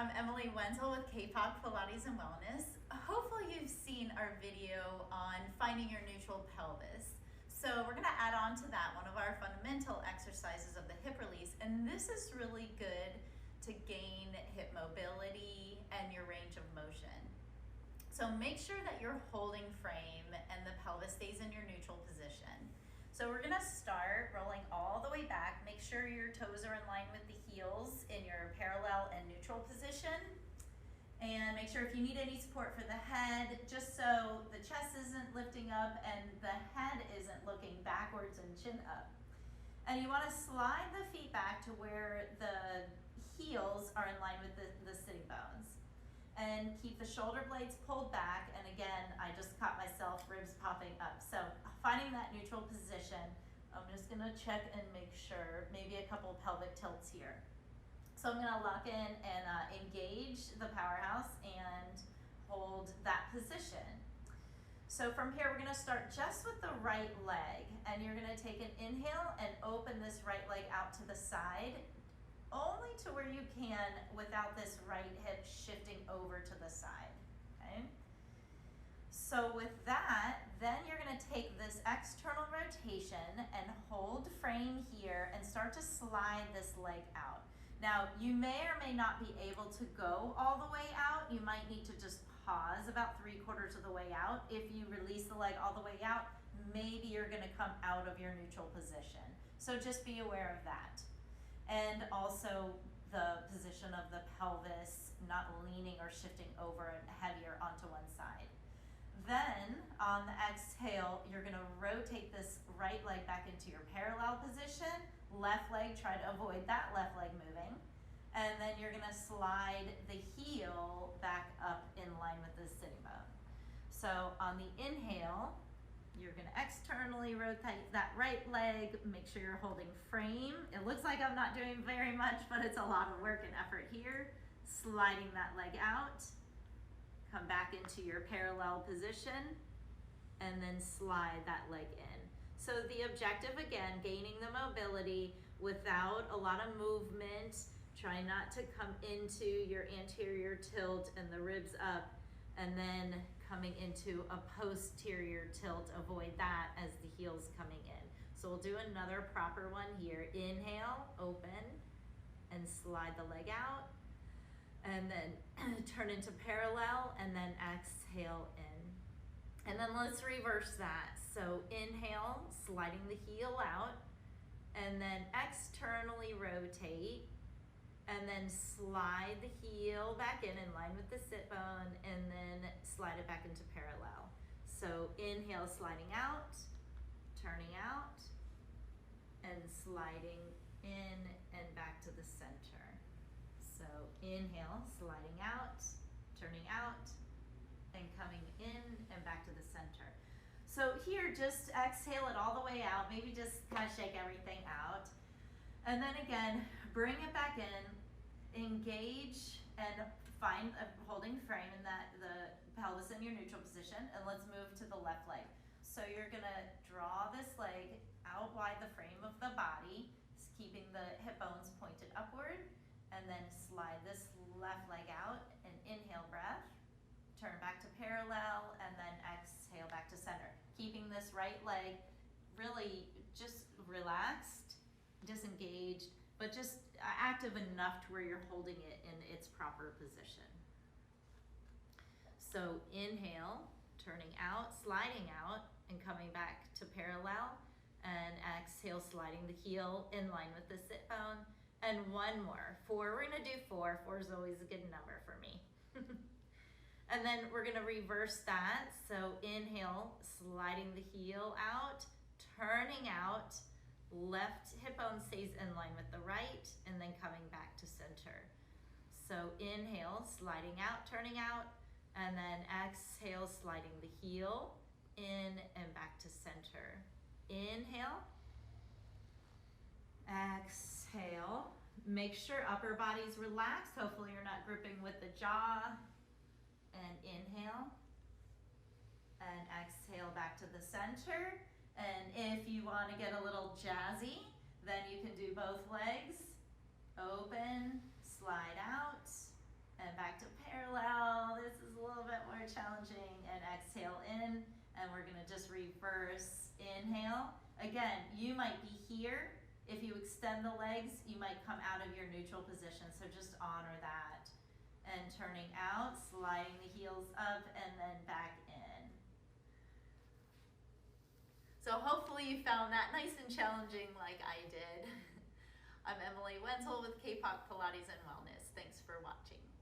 I'm Emily Wenzel with K-Pop Pilates and Wellness. Hopefully you've seen our video on finding your neutral pelvis. So we're gonna add on to that one of our fundamental exercises of the hip release, and this is really good to gain hip mobility and your range of motion. So make sure that you're holding frame and the pelvis stays in your neutral position. So we're gonna start rolling all the way back. Make sure your toes are in line with the heels in your parallel and neutral position. And make sure if you need any support for the head, just so the chest isn't lifting up and the head isn't looking backwards and chin up. And you wanna slide the feet back to where the heels are in line with the sitting bones. And keep the shoulder blades pulled back. And again, I just caught myself, ribs popping up. So finding that neutral position, I'm just gonna check and make sure, maybe a couple pelvic tilts here. So I'm gonna lock in and engage the powerhouse and hold that position. So from here, we're gonna start just with the right leg, and you're gonna take an inhale and open this right leg out to the side, only to where you can without this right hip shifting over to the side, okay? So with that, then you're gonna take this external rotation and hold frame here and start to slide this leg out. Now, you may or may not be able to go all the way out. You might need to just pause about 3/4 of the way out. If you release the leg all the way out, maybe you're gonna come out of your neutral position. So just be aware of that. And also the position of the pelvis, not leaning or shifting over and heavier onto one side. Then on the exhale, you're gonna rotate this right leg back into your parallel position. Left leg, try to avoid that left leg moving. And then you're gonna slide the heel back up in line with the sitting bone. So on the inhale, you're gonna externally rotate that right leg, make sure you're holding frame. It looks like I'm not doing very much, but it's a lot of work and effort here. Sliding that leg out, come back into your parallel position, and then slide that leg in. So the objective, again, gaining the mobility without a lot of movement. Try not to come into your anterior tilt and the ribs up, and then coming into a posterior tilt. Avoid that as the heel's coming in. So we'll do another proper one here. Inhale, open, and slide the leg out. And then turn into parallel, and then exhale in. And then let's reverse that. So inhale, sliding the heel out, and then externally rotate, and then slide the heel back in line with the sit bone, and then slide it back into parallel. So inhale, sliding out, turning out, and sliding in and back to the center. So inhale, sliding out, turning out, and coming in and back to the center. So here, just exhale it all the way out. Maybe just kind of shake everything out. And then again, bring it back in, engage and find a holding frame in that the pelvis in your neutral position, and let's move to the left leg. So you're gonna draw this leg out wide the frame of the body, keeping the hip bones pointed upward, and then slide this left leg out and inhale breath, turn back to parallel, and then exhale back to center. Keeping this right leg really just relaxed, disengaged, but just active enough to where you're holding it in its proper position. So inhale, turning out, sliding out, and coming back to parallel, and exhale, sliding the heel in line with the sit bone. And one more, 4. We're gonna do 4. 4 is always a good number for me. And then we're gonna reverse that. So inhale, sliding the heel out, turning out, left hip bone stays in line with the right, and then coming back to center. So inhale, sliding out, turning out, and then exhale, sliding the heel in and back to center. Inhale, exhale. Make sure upper body's relaxed. Hopefully you're not gripping with the jaw. And inhale, and exhale back to the center. And if you want to get a little jazzy, then you can do both legs. Open, slide out, and we're gonna just reverse inhale. Again, you might be here. If you extend the legs, you might come out of your neutral position, so just honor that. And turning out, sliding the heels up and then back in. So hopefully you found that nice and challenging like I did. I'm Emily Wenzel with K-Pop Pilates and Wellness. Thanks for watching.